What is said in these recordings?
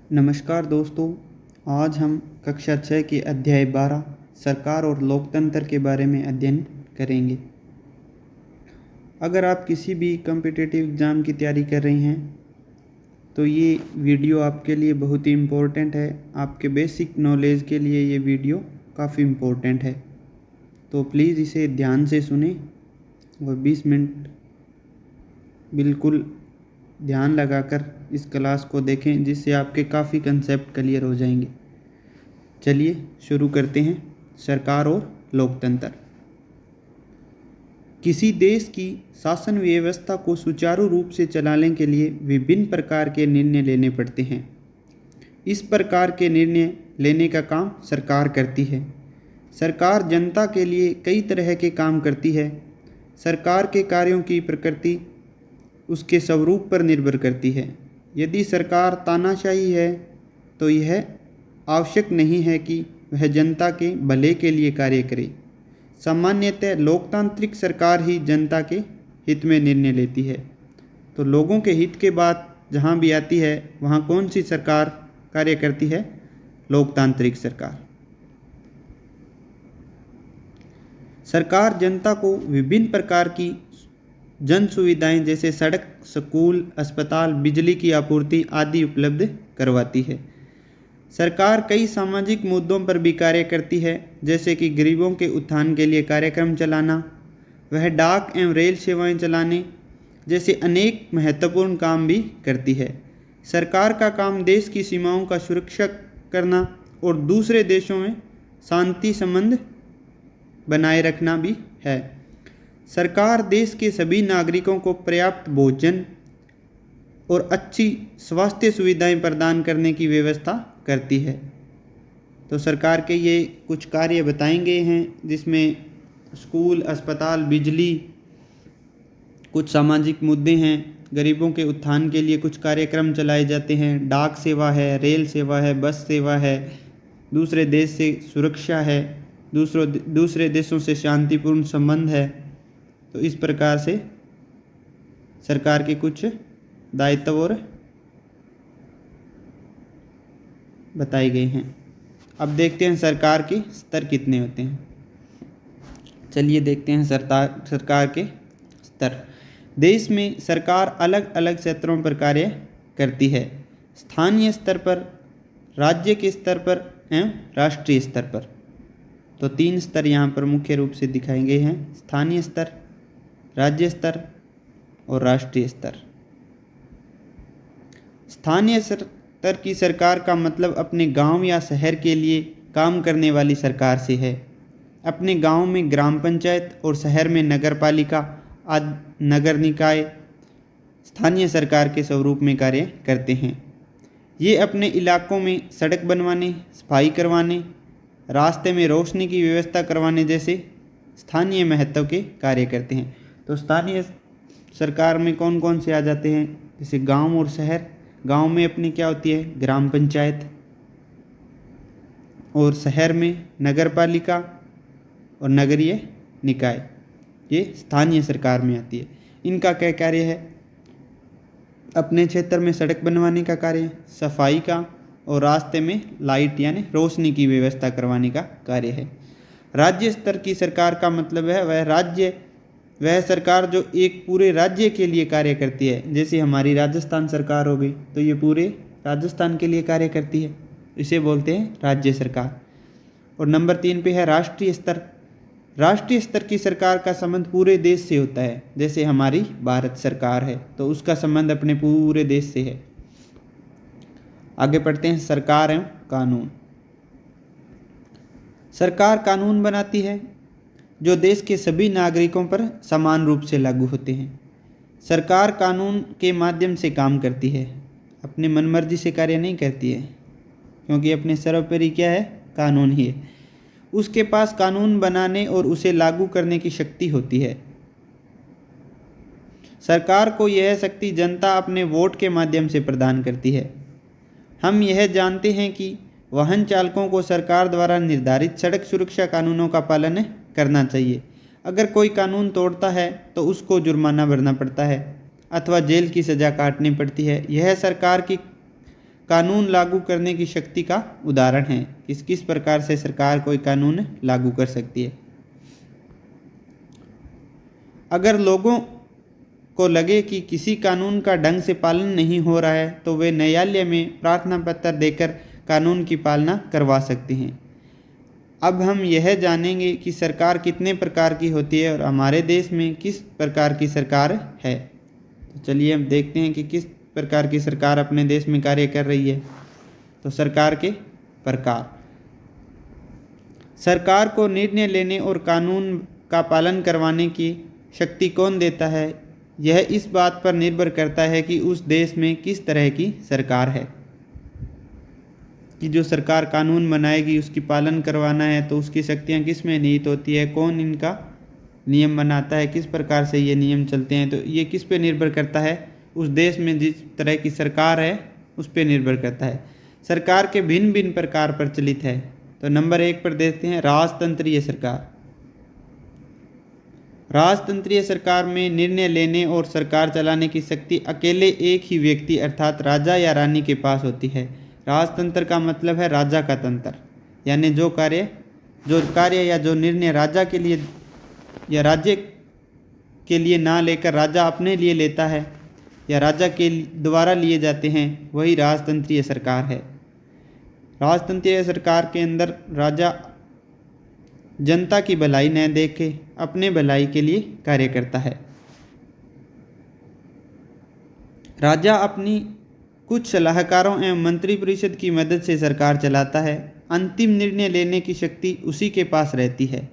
नमस्कार दोस्तों। आज हम कक्षा 6 के अध्याय 12 सरकार और लोकतंत्र के बारे में अध्ययन करेंगे। अगर आप किसी भी कॉम्पिटिटिव एग्ज़ाम की तैयारी कर रही हैं तो ये वीडियो आपके लिए बहुत ही इम्पोर्टेंट है। आपके बेसिक नॉलेज के लिए ये वीडियो काफ़ी इम्पोर्टेंट है, तो प्लीज़ इसे ध्यान से सुने और 20 मिनट बिल्कुल ध्यान लगाकर इस क्लास को देखें, जिससे आपके काफ़ी कंसेप्ट क्लियर हो जाएंगे। चलिए शुरू करते हैं। सरकार और लोकतंत्र। किसी देश की शासन व्यवस्था को सुचारू रूप से चलाने के लिए विभिन्न प्रकार के निर्णय लेने पड़ते हैं। इस प्रकार के निर्णय लेने का काम सरकार करती है। सरकार जनता के लिए कई तरह के काम करती है। सरकार के कार्यों की प्रकृति उसके स्वरूप पर निर्भर करती है। यदि सरकार तानाशाही है तो यह आवश्यक नहीं है कि वह जनता के भले के लिए कार्य करे। सामान्यतः लोकतांत्रिक सरकार ही जनता के हित में निर्णय लेती है। तो लोगों के हित के बात जहाँ भी आती है वहाँ कौन सी सरकार कार्य करती है? लोकतांत्रिक सरकार। सरकार जनता को विभिन्न प्रकार की जन सुविधाएं जैसे सड़क, स्कूल, अस्पताल, बिजली की आपूर्ति आदि उपलब्ध करवाती है। सरकार कई सामाजिक मुद्दों पर भी कार्य करती है, जैसे कि गरीबों के उत्थान के लिए कार्यक्रम चलाना। वह डाक एवं रेल सेवाएं चलाने जैसे अनेक महत्वपूर्ण काम भी करती है। सरकार का काम देश की सीमाओं का सुरक्षा करना और दूसरे देशों में शांति संबंध बनाए रखना भी है। सरकार देश के सभी नागरिकों को पर्याप्त भोजन और अच्छी स्वास्थ्य सुविधाएं प्रदान करने की व्यवस्था करती है। तो सरकार के ये कुछ कार्य बताएंगे हैं, जिसमें स्कूल, अस्पताल, बिजली, कुछ सामाजिक मुद्दे हैं, गरीबों के उत्थान के लिए कुछ कार्यक्रम चलाए जाते हैं, डाक सेवा है, रेल सेवा है, बस सेवा है, दूसरे देश से सुरक्षा है, दूसरे देशों से शांतिपूर्ण संबंध है। तो इस प्रकार से सरकार के कुछ दायित्व और बताए गए हैं। अब देखते हैं सरकार के स्तर कितने होते हैं। चलिए देखते हैं सरकार के स्तर। देश में सरकार अलग अलग क्षेत्रों पर कार्य करती है। स्थानीय स्तर पर, राज्य के स्तर पर एवं राष्ट्रीय स्तर पर। तो 3 स्तर यहाँ पर मुख्य रूप से दिखाए गए हैं: स्थानीय स्तर, राज्य स्तर और राष्ट्रीय स्तर। स्थानीय स्तर की सरकार का मतलब अपने गांव या शहर के लिए काम करने वाली सरकार से है। अपने गांव में ग्राम पंचायत और शहर में नगर पालिका आदि नगर निकाय स्थानीय सरकार के स्वरूप में कार्य करते हैं। ये अपने इलाकों में सड़क बनवाने, सफाई करवाने, रास्ते में रोशनी की व्यवस्था करवाने जैसे स्थानीय महत्व के कार्य करते हैं। तो स्थानीय सरकार में कौन कौन से आ जाते हैं? जैसे गांव और शहर। गांव में अपनी क्या होती है? ग्राम पंचायत, और शहर में नगर पालिका और नगरीय निकाय, ये स्थानीय सरकार में आती है। इनका क्या कार्य है? अपने क्षेत्र में सड़क बनवाने का कार्य, सफाई का, और रास्ते में लाइट यानी रोशनी की व्यवस्था करवाने का कार्य है। राज्य स्तर की सरकार का मतलब है वह सरकार जो एक पूरे राज्य के लिए कार्य करती है। जैसे हमारी राजस्थान सरकार हो गई, तो ये पूरे राजस्थान के लिए कार्य करती है, इसे बोलते हैं राज्य सरकार। और नंबर 3 पे है राष्ट्रीय स्तर। राष्ट्रीय स्तर की सरकार का संबंध पूरे देश से होता है। जैसे हमारी भारत सरकार है तो उसका संबंध अपने पूरे देश से है। आगे पढ़ते हैं सरकार एवं कानून। सरकार कानून बनाती है जो देश के सभी नागरिकों पर समान रूप से लागू होते हैं। सरकार कानून के माध्यम से काम करती है, अपनी मनमर्जी से कार्य नहीं करती है, क्योंकि अपने सर्वोपरि क्या है? कानून ही है। उसके पास कानून बनाने और उसे लागू करने की शक्ति होती है। सरकार को यह शक्ति जनता अपने वोट के माध्यम से प्रदान करती है। हम यह जानते हैं कि वाहन चालकों को सरकार द्वारा निर्धारित सड़क सुरक्षा कानूनों का पालन करना चाहिए। अगर कोई कानून तोड़ता है तो उसको जुर्माना भरना पड़ता है अथवा जेल की सज़ा काटनी पड़ती है। यह सरकार की कानून लागू करने की शक्ति का उदाहरण है। किस किस प्रकार से सरकार कोई कानून लागू कर सकती है। अगर लोगों को लगे कि किसी कानून का ढंग से पालन नहीं हो रहा है तो वे न्यायालय में प्रार्थना पत्र देकर कानून की पालना करवा सकते हैं। अब हम यह जानेंगे कि सरकार कितने प्रकार की होती है और हमारे देश में किस प्रकार की सरकार है। तो चलिए हम देखते हैं कि किस प्रकार की सरकार अपने देश में कार्य कर रही है। तो सरकार के प्रकार। सरकार को निर्णय लेने और कानून का पालन करवाने की शक्ति कौन देता है, यह इस बात पर निर्भर करता है कि उस देश में किस तरह की सरकार है। कि जो सरकार कानून बनाएगी उसकी पालन करवाना है तो उसकी शक्तियाँ किस में निहित होती है, कौन इनका नियम बनाता है, किस प्रकार से ये नियम चलते हैं। तो ये किस पे निर्भर करता है, उस देश में जिस तरह की सरकार है उस पे निर्भर करता है। सरकार के भिन्न भिन्न प्रकार प्रचलित है। तो नंबर 1 पर देखते हैं राजतंत्रीय सरकार। राजतंत्रीय सरकार में निर्णय लेने और सरकार चलाने की शक्ति अकेले एक ही व्यक्ति अर्थात राजा या रानी के पास होती है। राजतंत्र का मतलब है राजा का तंत्र, यानी जो कार्य या जो निर्णय राजा के लिए या राज्य के लिए ना लेकर राजा अपने लिए लेता है या राजा के द्वारा लिए जाते हैं, वही राजतंत्रीय सरकार है। राजतंत्रीय सरकार के अंदर राजा जनता की भलाई न देखे अपने भलाई के लिए कार्य करता है। राजा अपनी कुछ सलाहकारों एवं मंत्री परिषद की मदद से सरकार चलाता है। अंतिम निर्णय लेने की शक्ति उसी के पास रहती है।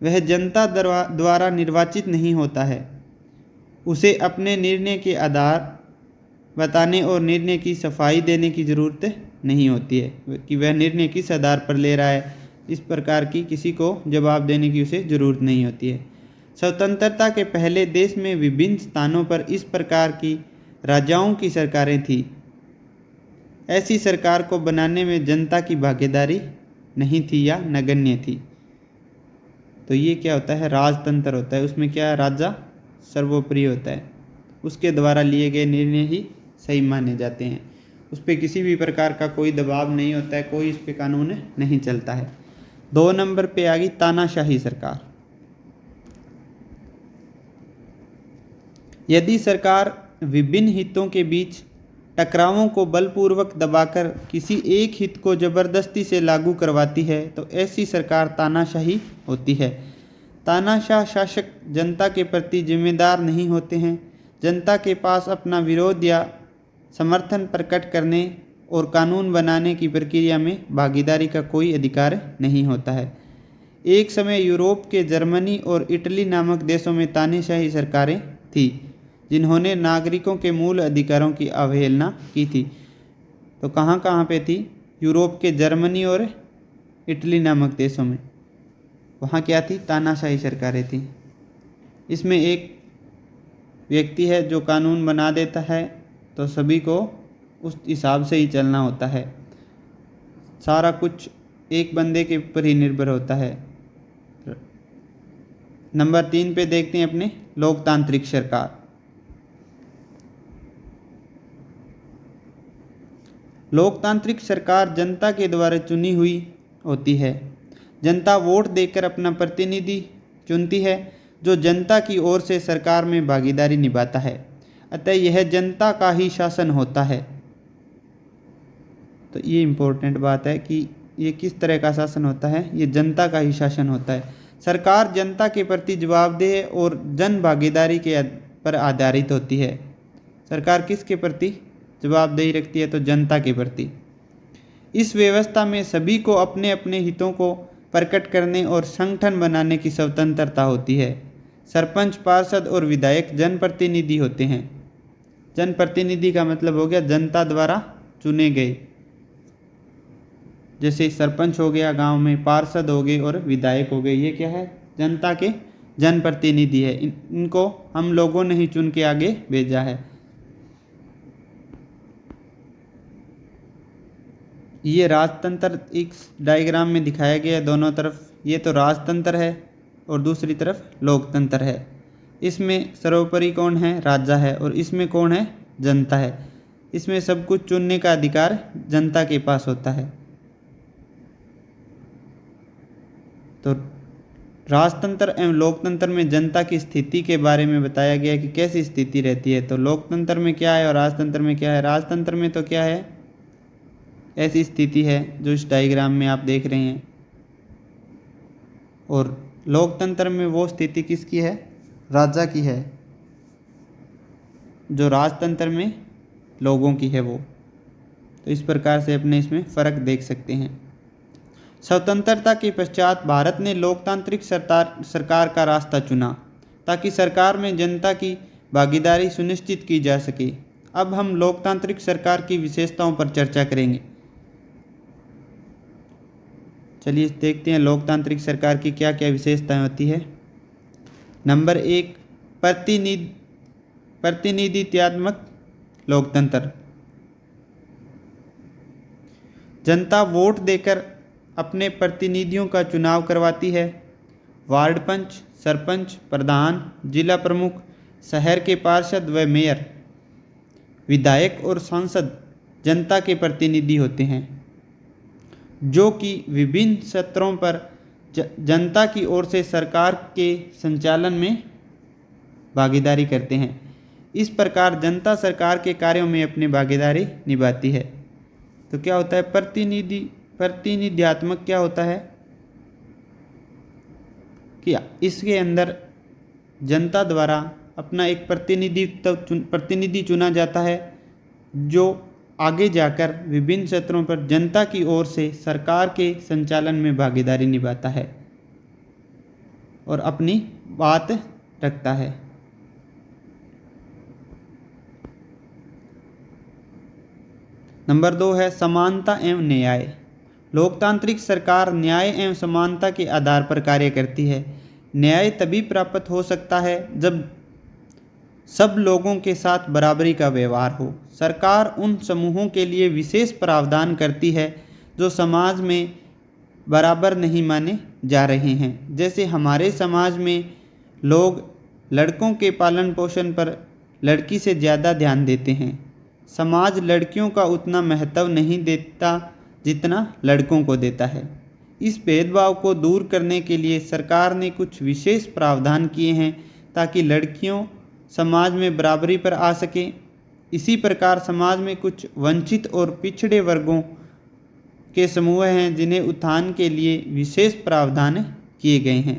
वह जनता द्वारा निर्वाचित नहीं होता है। उसे अपने निर्णय के आधार बताने और निर्णय की सफाई देने की ज़रूरत नहीं होती है कि वह निर्णय किस आधार पर ले रहा है। इस प्रकार की किसी को जवाब देने की उसे ज़रूरत नहीं होती है। स्वतंत्रता के पहले देश में विभिन्न स्थानों पर इस प्रकार की राजाओं की सरकारें थीं। ऐसी सरकार को बनाने में जनता की भागीदारी नहीं थी या नगण्य थी। तो ये क्या होता है, राजतंत्र होता है। उसमें क्या, राजा सर्वोपरि होता है, उसके द्वारा लिए गए निर्णय ही सही माने जाते हैं। उस पर किसी भी प्रकार का कोई दबाव नहीं होता है, कोई इस पे कानून नहीं चलता है। 2 नंबर पे आ गई तानाशाही सरकार। यदि सरकार विभिन्न हितों के बीच टकरावों को बलपूर्वक दबाकर किसी एक हित को जबरदस्ती से लागू करवाती है तो ऐसी सरकार तानाशाही होती है। तानाशाह शासक जनता के प्रति जिम्मेदार नहीं होते हैं। जनता के पास अपना विरोध या समर्थन प्रकट करने और कानून बनाने की प्रक्रिया में भागीदारी का कोई अधिकार नहीं होता है। एक समय यूरोप के जर्मनी और इटली नामक देशों में तानाशाही सरकारें थीं जिन्होंने नागरिकों के मूल अधिकारों की अवहेलना की थी। तो कहाँ कहाँ पे थी, यूरोप के जर्मनी और इटली नामक देशों में, वहाँ क्या थी, तानाशाही सरकारें थी। इसमें एक व्यक्ति है जो कानून बना देता है तो सभी को उस हिसाब से ही चलना होता है। सारा कुछ एक बंदे के ऊपर ही निर्भर होता है। नंबर 3 पे देखते हैं अपने लोकतांत्रिक सरकार। लोकतांत्रिक सरकार जनता के द्वारा चुनी हुई होती है। जनता वोट देकर अपना प्रतिनिधि चुनती है जो जनता की ओर से सरकार में भागीदारी निभाता है, अतः यह जनता का ही शासन होता है। तो ये इम्पोर्टेंट बात है कि ये किस तरह का शासन होता है, ये जनता का ही शासन होता है। सरकार जनता के प्रति जवाबदेह और जन भागीदारी के पर आधारित होती है। सरकार किसके प्रति जवाबदेही रखती है, तो जनता के प्रति। इस व्यवस्था में सभी को अपने अपने हितों को प्रकट करने और संगठन बनाने की स्वतंत्रता होती है। सरपंच, पार्षद और विधायक जनप्रतिनिधि होते हैं। जनप्रतिनिधि का मतलब हो गया जनता द्वारा चुने गए, जैसे सरपंच हो गया गांव में, पार्षद हो गए और विधायक हो गए। ये क्या है, जनता के जनप्रतिनिधि है। इनको हम लोगों ने ही चुन के आगे भेजा है। ये राजतंत्र एक डायग्राम में दिखाया गया है दोनों तरफ। ये तो राजतंत्र है और दूसरी तरफ लोकतंत्र है। इसमें सर्वोपरि कौन है, राजा है, और इसमें कौन है, जनता है। इसमें सब कुछ चुनने का अधिकार जनता के पास होता है। तो राजतंत्र एवं लोकतंत्र में जनता की स्थिति के बारे में बताया गया है कि कैसी स्थिति रहती है। तो लोकतंत्र में क्या है और राजतंत्र में क्या है। राजतंत्र में तो क्या है, ऐसी स्थिति है जो इस डायग्राम में आप देख रहे हैं, और लोकतंत्र में वो स्थिति किसकी है, राजा की है। जो राजतंत्र में लोगों की है वो। तो इस प्रकार से अपने इसमें फ़र्क देख सकते हैं। स्वतंत्रता के पश्चात भारत ने लोकतांत्रिक सरकार का रास्ता चुना ताकि सरकार में जनता की भागीदारी सुनिश्चित की जा सके। अब हम लोकतांत्रिक सरकार की विशेषताओं पर चर्चा करेंगे। चलिए देखते हैं लोकतांत्रिक सरकार की क्या क्या विशेषताएं होती है। नंबर 1, प्रतिनिधित्वात्मक लोकतंत्र। जनता वोट देकर अपने प्रतिनिधियों का चुनाव करवाती है। वार्ड पंच, सरपंच, प्रधान, जिला प्रमुख, शहर के पार्षद व मेयर, विधायक और सांसद जनता के प्रतिनिधि होते हैं, जो कि विभिन्न सत्रों पर जनता की ओर से सरकार के संचालन में भागीदारी करते हैं। इस प्रकार जनता सरकार के कार्यों में अपनी भागीदारी निभाती है। तो क्या होता है प्रतिनिधित्वात्मक, क्या होता है कि इसके अंदर जनता द्वारा अपना एक प्रतिनिधि चुना जाता है, जो आगे जाकर विभिन्न क्षेत्रों पर जनता की ओर से सरकार के संचालन में भागीदारी निभाता है और अपनी बात रखता है। नंबर 2 है समानता एवं न्याय। लोकतांत्रिक सरकार न्याय एवं समानता के आधार पर कार्य करती है। न्याय तभी प्राप्त हो सकता है जब सब लोगों के साथ बराबरी का व्यवहार हो। सरकार उन समूहों के लिए विशेष प्रावधान करती है जो समाज में बराबर नहीं माने जा रहे हैं। जैसे हमारे समाज में लोग लड़कों के पालन पोषण पर लड़की से ज़्यादा ध्यान देते हैं। समाज लड़कियों का उतना महत्व नहीं देता जितना लड़कों को देता है। इस भेदभाव को दूर करने के लिए सरकार ने कुछ विशेष प्रावधान किए हैं ताकि लड़कियों समाज में बराबरी पर आ सकें। इसी प्रकार समाज में कुछ वंचित और पिछड़े वर्गों के समूह हैं जिन्हें उत्थान के लिए विशेष प्रावधान किए गए हैं।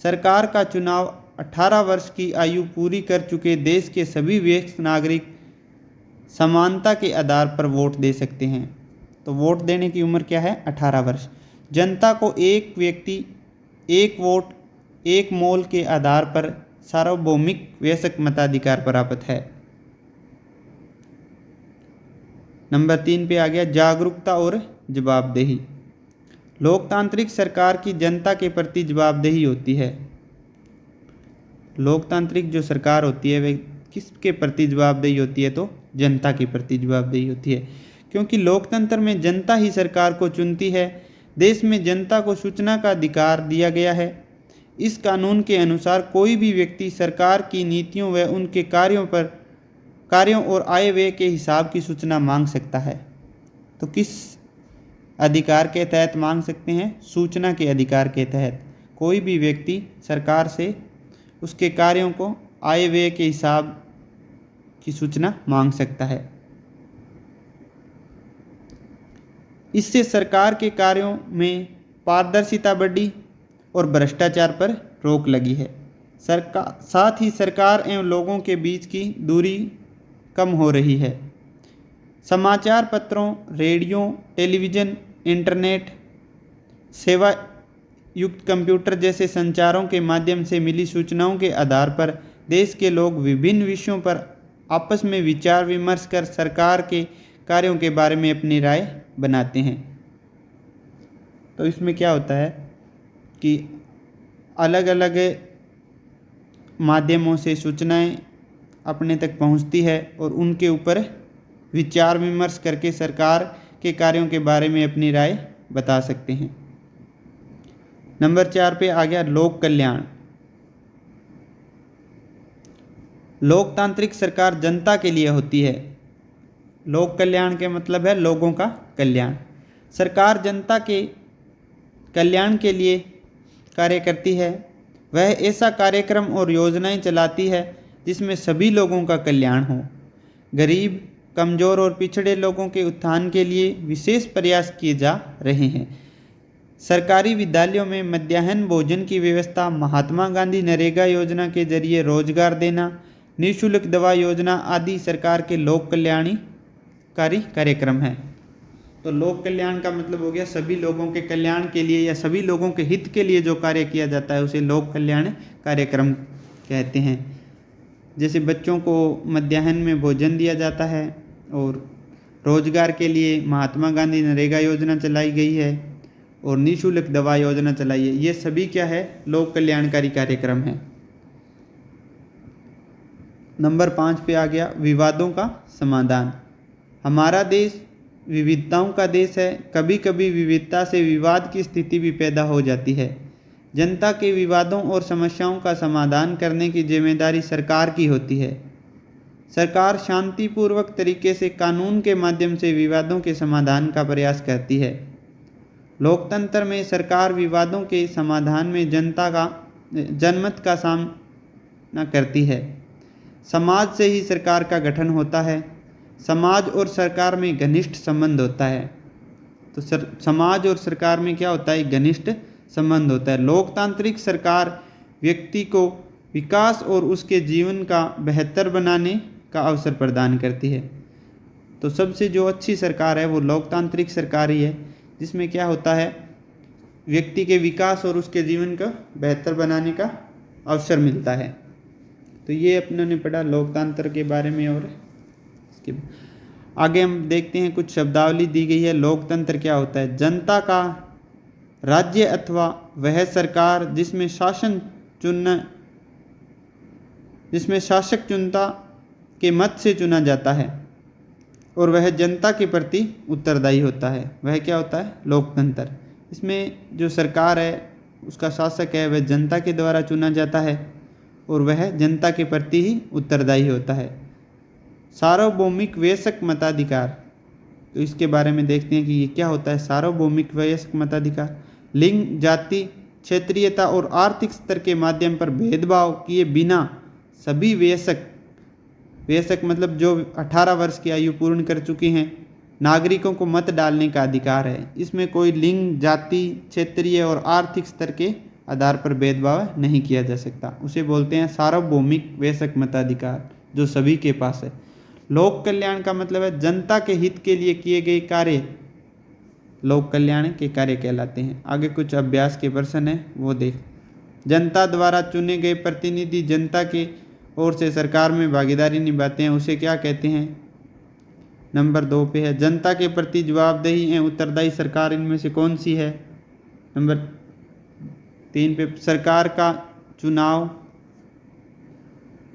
सरकार का चुनाव 18 वर्ष की आयु पूरी कर चुके देश के सभी वयस्क नागरिक समानता के आधार पर वोट दे सकते हैं। तो वोट देने की उम्र क्या है, 18 वर्ष। जनता को एक व्यक्ति एक वोट एक मोल के आधार पर सार्वभौमिक वयस्क मताधिकार प्राप्त है। नंबर 3 पे आ गया जागरूकता और जवाबदेही। लोकतांत्रिक सरकार की जनता के प्रति जवाबदेही होती है। लोकतांत्रिक जो सरकार होती है वे किसके प्रति जवाबदेही होती है, तो जनता के प्रति जवाबदेही होती है, क्योंकि लोकतंत्र में जनता ही सरकार को चुनती है। देश में जनता को सूचना का अधिकार दिया गया है। इस कानून के अनुसार कोई भी व्यक्ति सरकार की नीतियों व उनके कार्यों और आय व्यय के हिसाब की सूचना मांग सकता है। तो किस अधिकार के तहत मांग सकते हैं, सूचना के अधिकार के तहत कोई भी व्यक्ति सरकार से उसके कार्यों को आय व्यय के हिसाब की सूचना मांग सकता है। इससे सरकार के कार्यों में पारदर्शिता बढ़ी और भ्रष्टाचार पर रोक लगी है। साथ ही सरकार एवं लोगों के बीच की दूरी कम हो रही है। समाचार पत्रों, रेडियो, टेलीविज़न, इंटरनेट सेवा युक्त कंप्यूटर जैसे संचारों के माध्यम से मिली सूचनाओं के आधार पर देश के लोग विभिन्न विषयों पर आपस में विचार विमर्श कर सरकार के कार्यों के बारे में अपनी राय बनाते हैं। तो इसमें क्या होता है कि अलग अलग माध्यमों से सूचनाएं अपने तक पहुंचती है और उनके ऊपर विचार विमर्श करके सरकार के कार्यों के बारे में अपनी राय बता सकते हैं। नंबर 4 पे आ गया लोक कल्याण। लोकतांत्रिक सरकार जनता के लिए होती है। लोक कल्याण के मतलब है लोगों का कल्याण। सरकार जनता के कल्याण के लिए कार्य करती है। वह ऐसा कार्यक्रम और योजनाएं चलाती है जिसमें सभी लोगों का कल्याण हो। गरीब, कमज़ोर और पिछड़े लोगों के उत्थान के लिए विशेष प्रयास किए जा रहे हैं। सरकारी विद्यालयों में मध्याह्न भोजन की व्यवस्था, महात्मा गांधी नरेगा योजना के जरिए रोजगार देना, निःशुल्क दवा योजना आदि सरकार के लोक कल्याणकारी कार्यक्रम हैं। तो लोक कल्याण का मतलब हो गया सभी लोगों के कल्याण के लिए या सभी लोगों के हित के लिए जो कार्य किया जाता है उसे लोक कल्याण कार्यक्रम कहते हैं। जैसे बच्चों को मध्याह्न में भोजन दिया जाता है और रोजगार के लिए महात्मा गांधी नरेगा योजना चलाई गई है और निःशुल्क दवा योजना चलाई है। ये सभी क्या है? लोक कल्याणकारी कार्यक्रम है। नंबर 5 पे आ गया विवादों का समाधान। हमारा देश विविधताओं का देश है। कभी कभी विविधता से विवाद की स्थिति भी पैदा हो जाती है। जनता के विवादों और समस्याओं का समाधान करने की जिम्मेदारी सरकार की होती है। सरकार शांतिपूर्वक तरीके से कानून के माध्यम से विवादों के समाधान का प्रयास करती है। लोकतंत्र में सरकार विवादों के समाधान में जनमत का सामना करती है। समाज से ही सरकार का गठन होता है। समाज और सरकार में घनिष्ठ संबंध होता है। तो समाज और सरकार में क्या होता है? घनिष्ठ संबंध होता है। लोकतांत्रिक सरकार व्यक्ति को विकास और उसके जीवन का बेहतर बनाने का अवसर प्रदान करती है। तो सबसे जो अच्छी सरकार है वो लोकतांत्रिक सरकार ही है, जिसमें क्या होता है? व्यक्ति के विकास और उसके जीवन का बेहतर बनाने का अवसर मिलता है। तो ये अपने ने पढ़ा लोकतंत्र के बारे में। और इसके आगे हम देखते हैं कुछ शब्दावली दी गई है। लोकतंत्र क्या होता है? जनता का राज्य अथवा वह सरकार जिसमें शासक चुनता के मत से चुना जाता है और वह जनता के प्रति उत्तरदायी होता है, वह क्या होता है? लोकतंत्र। इसमें जो सरकार है उसका शासक है वह जनता के द्वारा चुना जाता है और वह जनता के प्रति ही उत्तरदायी होता है। सार्वभौमिक वयस्क मताधिकार, तो इसके बारे में देखते हैं कि ये क्या होता है? सार्वभौमिक वयस्क मताधिकार लिंग, जाति, क्षेत्रीयता और आर्थिक स्तर के माध्यम पर भेदभाव किए बिना सभी वयस्क मतलब जो 18 वर्ष की आयु पूर्ण कर चुके हैं नागरिकों को मत डालने का अधिकार है। इसमें कोई लिंग, जाति, क्षेत्रीय और आर्थिक स्तर के आधार पर भेदभाव नहीं किया जा सकता। उसे बोलते हैं सार्वभौमिक वयस्क मताधिकार, जो सभी के पास है। लोक कल्याण का मतलब है जनता के हित के लिए किए गए कार्य लोक कल्याण के कार्य कहलाते हैं। आगे कुछ अभ्यास के प्रश्न है वो देख। जनता द्वारा चुने गए प्रतिनिधि जनता के ओर से सरकार में भागीदारी निभाते हैं, उसे क्या कहते हैं? नंबर 2 पे है जनता के प्रति जवाबदेही एवं उत्तरदायी सरकार इनमें से कौन सी है? नंबर 3 पे सरकार का चुनाव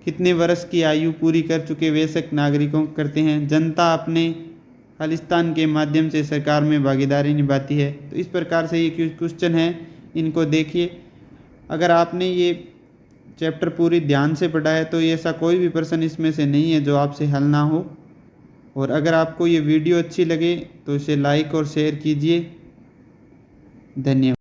कितने वर्ष की आयु पूरी कर चुके वयस्क नागरिकों करते हैं? जनता अपने खालिस्तान के माध्यम से सरकार में भागीदारी निभाती है। तो इस प्रकार से ये क्वेश्चन है, इनको देखिए। अगर आपने ये चैप्टर पूरी ध्यान से पढ़ा है तो ऐसा कोई भी प्रश्न इसमें से नहीं है जो आपसे हल ना हो। और अगर आपको ये वीडियो अच्छी लगे तो इसे लाइक और शेयर कीजिए। धन्यवाद।